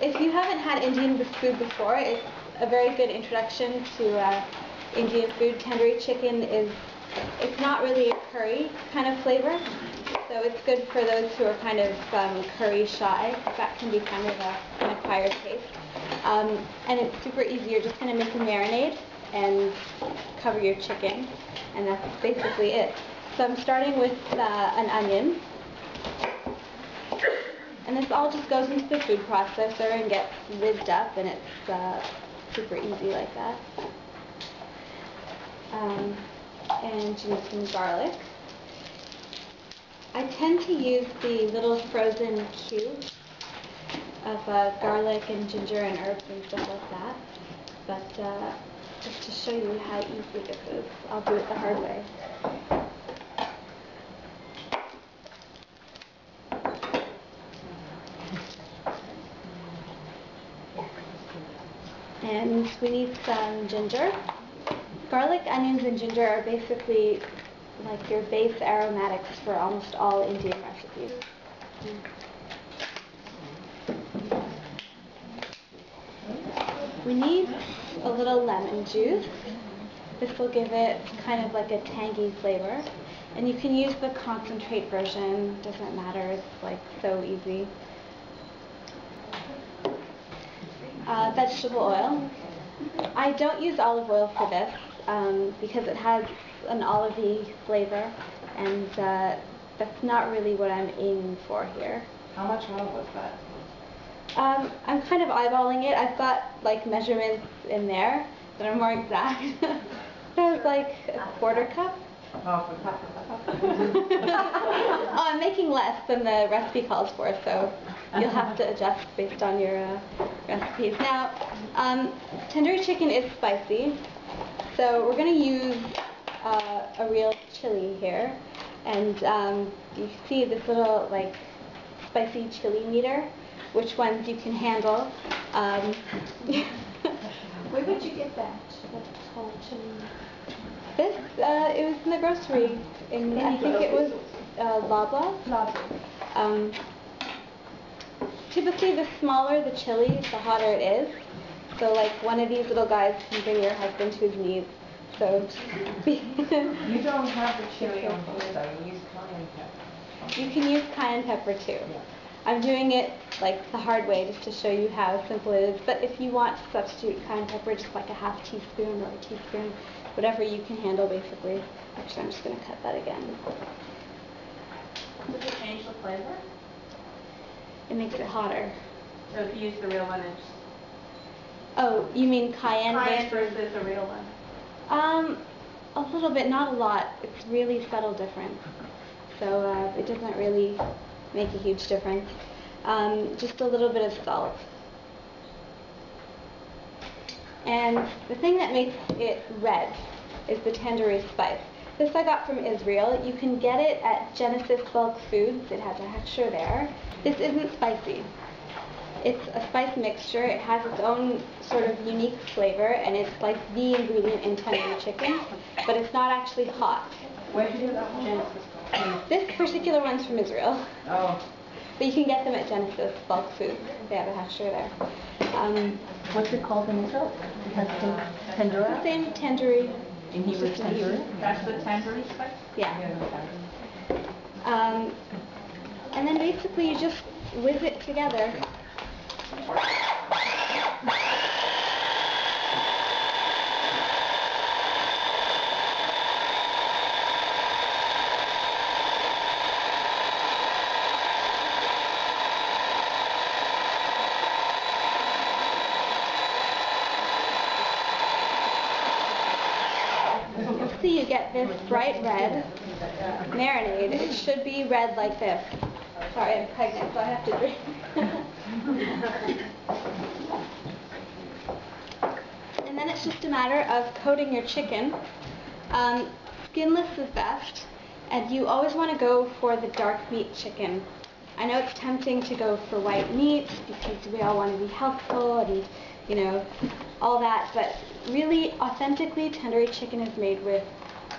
If you haven't had Indian food before, it's a very good introduction to Indian food. Tandoori chicken it's not really a curry kind of flavor, so it's good for those who are kind of curry shy. That can be kind of an acquired taste. And it's super easy. You're just going to make a marinade and cover your chicken, and that's basically it. So I'm starting with an onion. And this all just goes into the food processor and gets lidded up, and it's super easy like that. And some garlic. I tend to use the little frozen cubes of garlic and ginger and herbs and stuff like that. But just to show you how easy this is, I'll do it the hard way. And we need some ginger. Garlic, onions, and ginger are basically like your base aromatics for almost all Indian recipes. We need a little lemon juice. This will give it kind of like a tangy flavor. And you can use the concentrate version, doesn't matter, it's like so easy. Vegetable oil. I don't use olive oil for this because it has an olivey flavor, and that's not really what I'm aiming for here. How much oil was that? I'm kind of eyeballing it. I've got like measurements in there that are more exact. So it's like a quarter cup. Half a cup. Oh, I'm making less than the recipe calls for, so you'll have to adjust based on your recipes. Now, tandoori chicken is spicy, so we're going to use a real chili here, and you see this little like spicy chili meter, which ones you can handle. Where would you get that? That's whole chili. This, it was in the grocery, I think it was Loblaw. Typically, the smaller the chili, the hotter it is. So, like, one of these little guys can bring your husband to his knees. So, You don't have the chili on here, though. You use cayenne pepper. You can use cayenne pepper, too. Yeah. I'm doing it, like, the hard way, just to show you how simple it is. But if you want to substitute cayenne pepper, just like a half teaspoon or a teaspoon, whatever you can handle, basically. Actually, I'm just going to cut that again. Does it change the flavor? It makes it hotter. So if you use the real one, it's Oh, you mean cayenne versus the real one? A little bit, not a lot. It's really subtle difference. So it doesn't really make a huge difference. Just a little bit of salt. And the thing that makes it red is the tandoori spice. This I got from Israel. You can get it at Genesis Bulk Foods. It has a texture there. This isn't spicy. It's a spice mixture. It has its own sort of unique flavor, and it's like the ingredient in tandoori chicken, but it's not actually hot. Where did you get that one? Genesis. This particular one's from Israel. Oh. But you can get them at Genesis Bulk Foods. They have a texture there. What's it called in Israel? Tandoori? The same tandoori. In Hebrew, tandoori? That's the tandoori spice? Yeah. And then basically you just whiz it together. See, you get this bright red marinade. It should be red like this. Sorry, I'm pregnant, so I have to drink. And then it's just a matter of coating your chicken. Skinless is best, and you always want to go for the dark meat chicken. I know it's tempting to go for white meat because we all want to be healthful and, you know, all that, but really, authentically, tandoori chicken is made with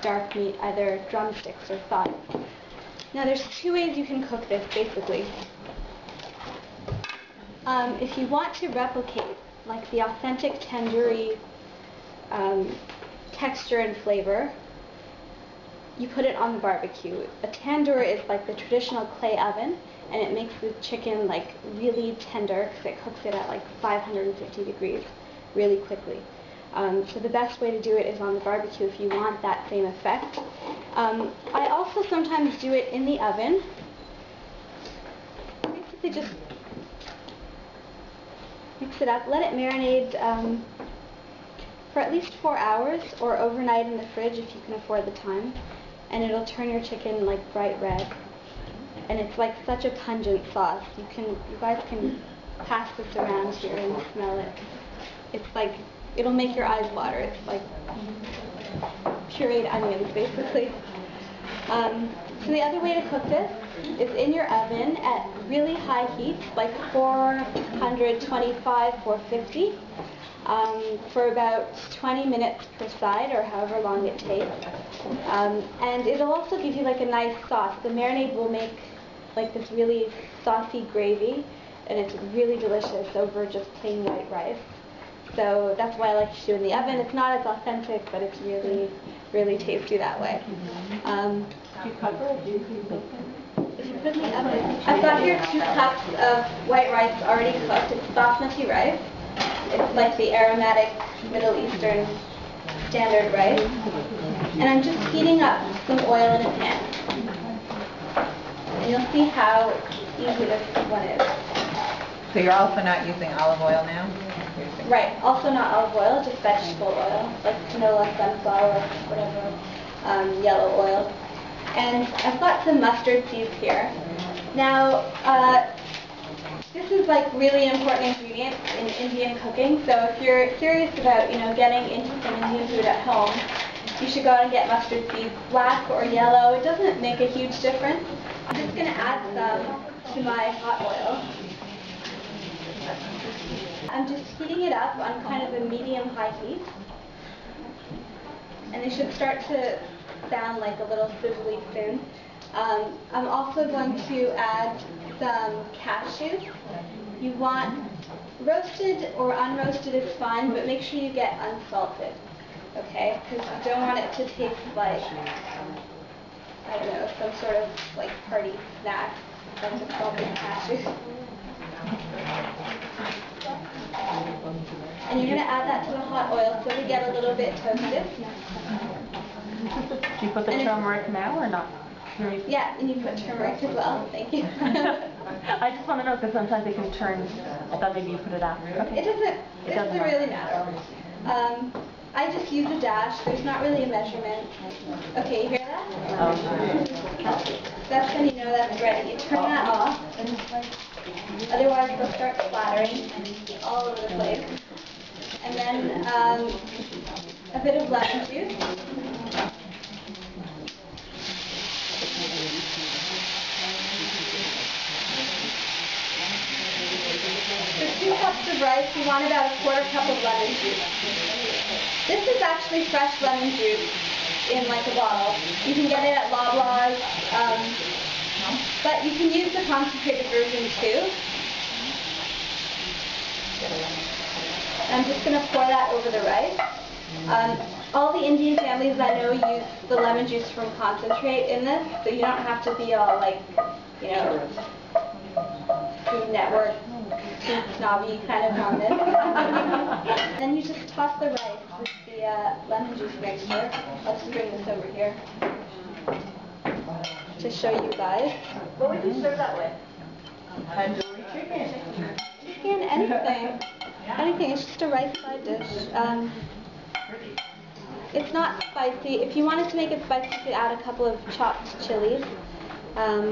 dark meat, either drumsticks or thighs. Now, there's two ways you can cook this, basically. If you want to replicate like the authentic tandoori texture and flavor, you put it on the barbecue. A tandoor is like the traditional clay oven, and it makes the chicken like really tender because it cooks it at like 550 degrees really quickly. So the best way to do it is on the barbecue if you want that same effect. I also sometimes do it in the oven. Basically just mix it up, let it marinate for at least 4 hours or overnight in the fridge if you can afford the time. And it'll turn your chicken like bright red. And it's like such a pungent sauce. You guys can pass this around here and smell it. It's like, it'll make your eyes water. It's like pureed onions, basically. So the other way to cook this is in your oven at really high heat, like 425, 450, for about 20 minutes per side, or however long it takes. And it'll also give you like a nice sauce. The marinade will make like this really saucy gravy, and it's really delicious over just plain white rice. So that's why I like to do it in the oven. It's not as authentic, but it's really, really tasty that way. Do you cover it? Do you bake it? If you put it in the oven, I've got here 2 cups of white rice already cooked. It's Basmati Rice. It's like the aromatic Middle Eastern standard rice. And I'm just heating up some oil in a pan. And you'll see how easy this one is. So you're also not using olive oil now? Right, also not olive oil, just vegetable oil, like canola, sunflower, whatever, yellow oil. And I've got some mustard seeds here. Now, this is like really important ingredient in Indian cooking, so if you're serious about, getting into some Indian food at home, you should go out and get mustard seeds, black or yellow. It doesn't make a huge difference. I'm just going to add some to my hot oil. I'm just heating it up on kind of a medium-high heat. And they should start to sound like a little sizzly soon. I'm also going to add some cashews. You want roasted or unroasted is fine, but make sure you get unsalted, okay? Because you don't want it to taste like, I don't know, some sort of like party snack, like the salted cashews. And you're going to add that to the hot oil so we get a little bit toasted. Do you put the turmeric now or not? Yeah, and you put turmeric as well. Thank you. I just want to know because sometimes it can turn. I thought maybe you put it after. Okay. It doesn't really matter. I just use a dash. There's not really a measurement. Okay, you hear that? That's when you know that's ready. You turn that off. Otherwise, it'll start splattering all over the place. And then a bit of lemon juice. For 2 cups of rice, you want about a 1/4 cup of lemon juice. This is actually fresh lemon juice in like a bottle. You can get it at Loblaws, but you can use the concentrated version too. I'm just going to pour that over the rice. All the Indian families I know use the lemon juice from concentrate in this, so you don't have to be all like, Food Network, food snobby kind of on this. Then you just toss the rice with the lemon juice mixture. I'll just bring this over here to show you guys. What would you serve that with? Tandoori chicken. Chicken, anything. Anything. It's just a rice side dish. It's not spicy. If you wanted to make it spicy, you could add a couple of chopped chilies. Or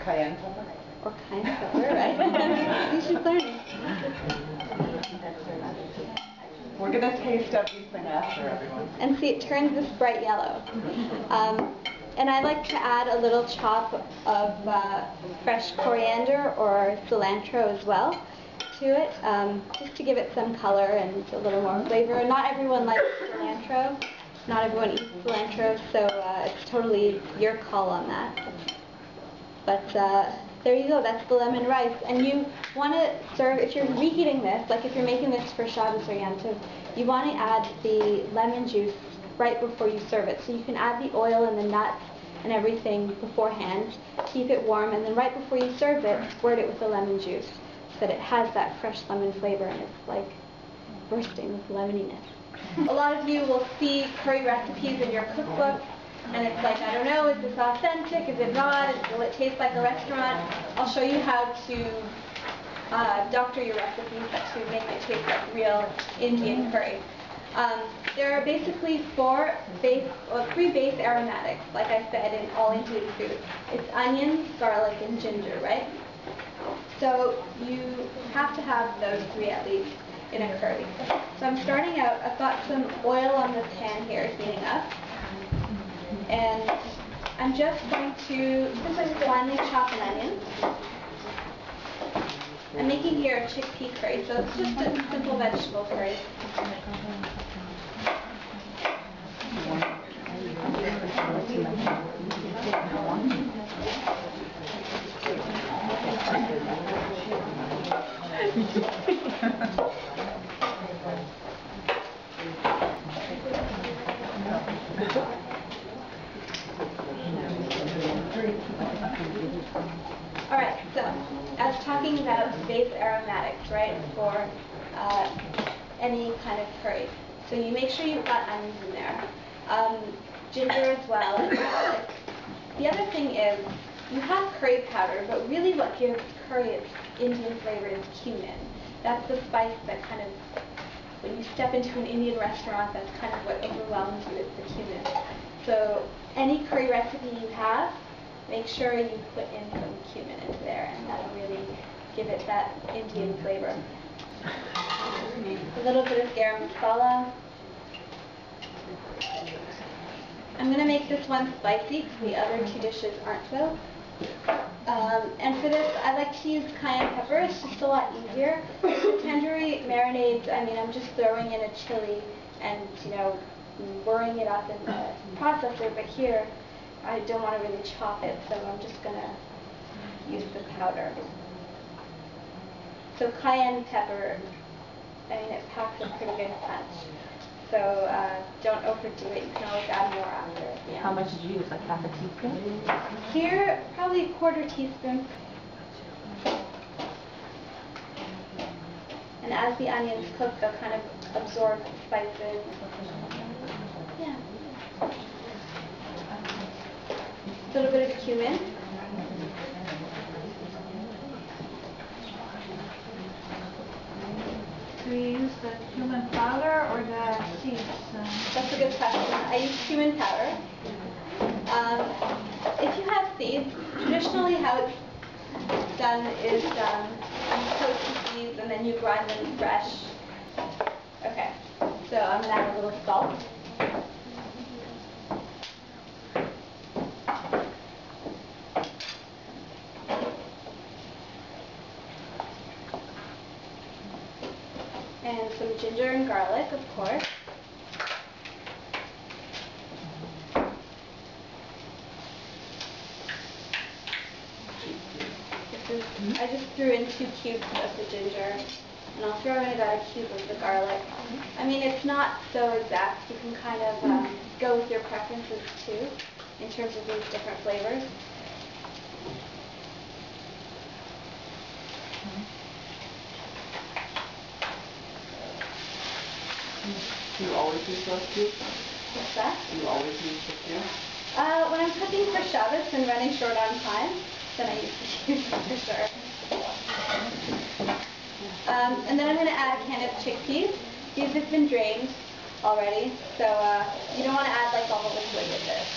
cayenne pepper. Or cayenne pepper, right? You should learn. We're going to taste everything after everyone. And see, it turns this bright yellow. And I like to add a little chop of fresh coriander or cilantro as well to it, just to give it some color and a little more flavor. Not everyone likes cilantro. Not everyone eats cilantro, so it's totally your call on that. But There you go, that's the lemon rice. And you want to serve, if you're reheating this, like if you're making this for Shabbos or Yom Tov, you want to add the lemon juice right before you serve it. So you can add the oil and the nuts and everything beforehand, keep it warm, and then right before you serve it, squirt it with the lemon juice so that it has that fresh lemon flavor and it's like bursting with lemoniness. A lot of you will see curry recipes in your cookbook, and it's like, I don't know, is this authentic, is it not, will it taste like a restaurant? I'll show you how to doctor your recipes to make it taste like real Indian curry. There are basically three base aromatics, like I said, in all Indian food. It's onions, garlic, and ginger, right? So you have to have those three at least in a curry. So I'm starting out, I've got some oil on the pan here heating up. And I'm just going to finely chop an onion. I'm making here a chickpea curry, so it's just a simple vegetable curry. Alright, so I was talking about base aromatics, right, for any kind of curry. So you make sure you've got onions in there, ginger as well, and garlic. The other thing is, you have curry powder, but really what gives curry its Indian flavor is cumin. That's the spice that kind of, when you step into an Indian restaurant, that's kind of what overwhelms you, is the cumin. So any curry recipe you have, make sure you put in some cumin into there, and that'll really give it that Indian flavor. A little bit of garam masala. I'm going to make this one spicy because the other two dishes aren't so. And for this, I like to use cayenne pepper. It's just a lot easier. For tandoori marinades, I mean, I'm just throwing in a chili and, you know, whirring it up in the processor. But here, I don't want to really chop it, so I'm just going to use the powder. So cayenne pepper, I mean, it packs a pretty good punch. So don't overdo it. You can always add more after. Yeah. How much did you use? Like half a teaspoon? Here, probably a quarter teaspoon. And as the onions cook, they'll kind of absorb the spices. Yeah. A little bit of cumin. Do you use the cumin powder or the seeds? That's a good question. I use cumin powder. If you have seeds, traditionally how it's done is you toast the seeds and then you grind them fresh. Okay, so I'm going to add a little salt. And some ginger and garlic, of course. I just threw in 2 cubes of the ginger, and I'll throw in about a cube of the garlic. I mean, it's not so exact. You can kind of go with your preferences too, in terms of these different flavors. Do you always use those cubes? What's that? Do you always use the cubes? When I'm cooking for Shabbos and running short on time, then I use the cubes for sure. And then I'm going to add a can of chickpeas. These have been drained already, so you don't want to add like all the liquid with this.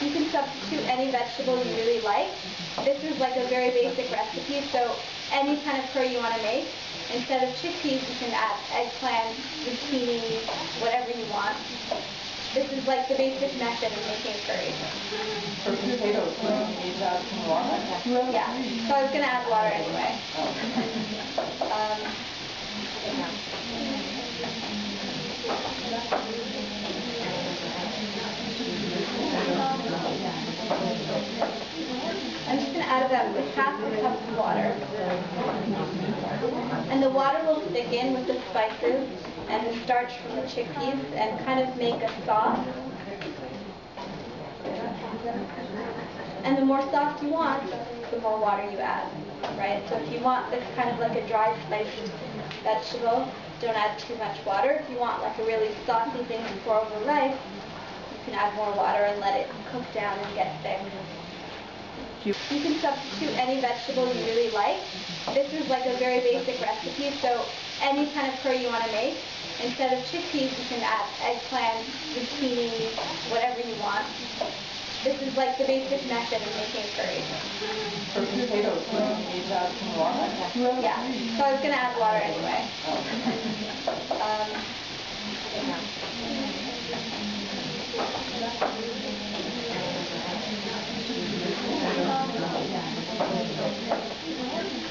You can substitute any vegetable you really like. This is like a very basic recipe, so any kind of curry you want to make, instead of chickpeas, you can add eggplant, zucchini, whatever you want. This is like the basic method of making curry. For potatoes, you need to add some water? Yeah, so I was going to add water anyway. I'm just going to add about half a cup of water. And the water will thicken with the spices and the starch from the chickpeas and kind of make a sauce. And the more sauce you want, the more water you add, right? So if you want this kind of like a dry spiced vegetable, don't add too much water. If you want like a really saucy thing to pour over rice, you can add more water and let it cook down and get thick. You can substitute any vegetable you really like. This is like a very basic recipe, so any kind of curry you want to make, instead of chickpeas, you can add eggplant, zucchini, whatever you want. This is like the basic method of making curry. For potatoes, you need to add some water? Yeah, so I was going to add water anyway.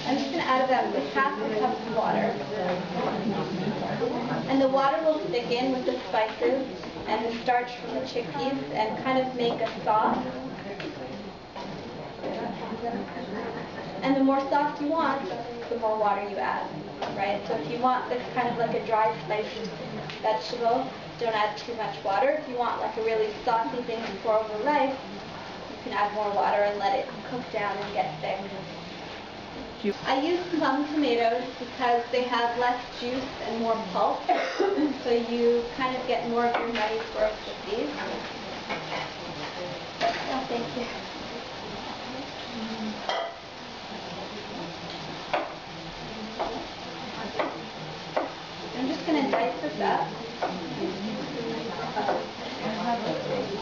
I'm just going to add about half a cup of water. And the water will thicken with the spices and the starch from the chickpeas and kind of make a sauce. And the more sauce you want, the more water you add, right? So if you want this kind of like a dry spiced vegetable, don't add too much water. If you want like a really saucy thing to pour over rice, you can add more water and let it cook down and get thick. I use plum tomatoes because they have less juice and more pulp, so you kind of get more of your money's worth with these. Oh, thank you. I'm just going to dice this up.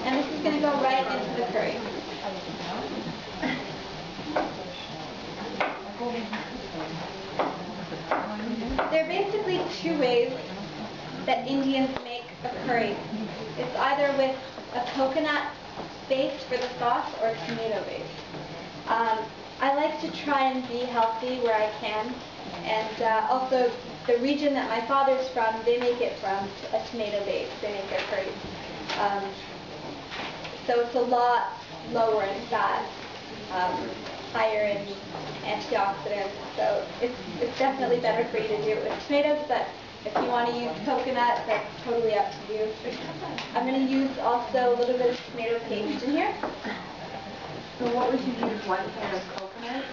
And this is going to go right into the curry. There are basically two ways that Indians make a curry. It's either with a coconut base for the sauce or a tomato base. I like to try and be healthy where I can, and also the region that my father's from, they make it from a tomato base. They make their curries. So it's a lot lower in fat, higher in antioxidants, so it's definitely better for you to do it with tomatoes, but if you want to use coconut, that's totally up to you. I'm going to use also a little bit of tomato paste in here. So what would you use, 1 can of coconut?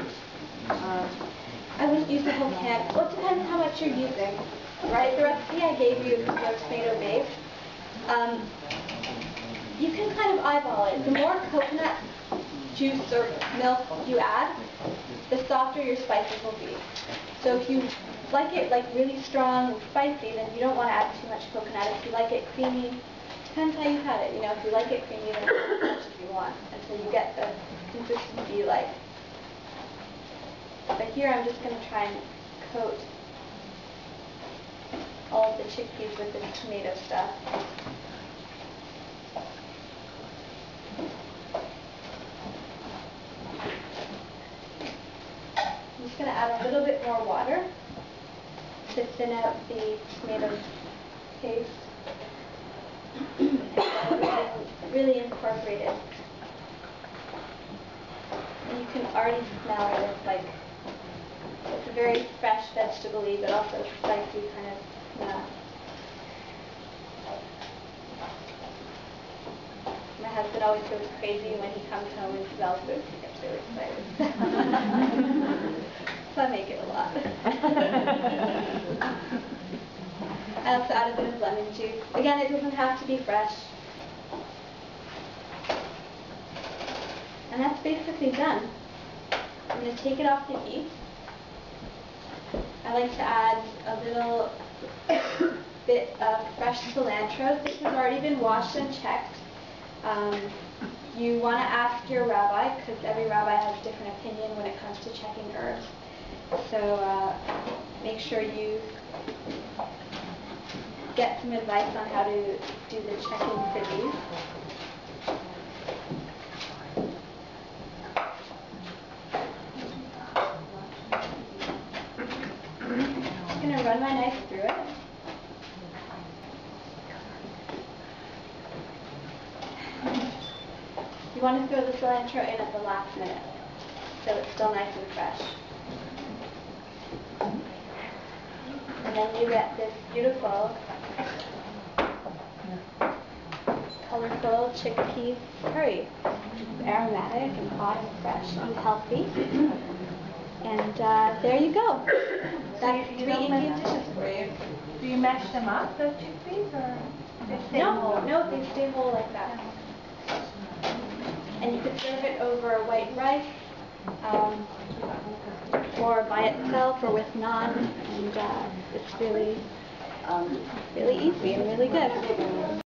I wouldn't use the whole can. Well, it depends how much you're using, right? The recipe I gave you is no tomato base. You can kind of eyeball it. The more coconut juice or milk you add, the softer your spices will be. So if you like it like really strong and spicy, then you don't want to add too much coconut. If you like it creamy, depends how you've had it. You know, if you like it creamy, then as much as you want until you get the consistency you like. But here I'm just going to try and coat all of the chickpeas with this tomato stuff. I'm just going to add a little bit more water to thin out the tomato paste. Really incorporate it. And you can already smell it. It's a very fresh vegetable-y, but also spicy kind of smell. My husband always goes crazy when he comes home and smells this. He gets really excited. So I make it a lot. I also add a bit of lemon juice. Again, it doesn't have to be fresh. And that's basically done. I'm going to take it off the heat. I like to add a little bit of fresh cilantro. This has already been washed and checked. You want to ask your rabbi, because every rabbi has a different opinion when it comes to checking herbs. So make sure you get some advice on how to do the check-in for these. I'm going to run my knife through it. You want to throw the cilantro in at the last minute, so it's still nice and fresh. And then you get this beautiful, colorful chickpea curry. It's aromatic and hot and fresh and healthy. And there you go. That's 3 Indian dishes for you. Do you mash them up, the chickpeas, or they stay whole? No, they stay whole like that. And you could serve it over white rice, or by itself, or with naan, and it's really, really easy and really good.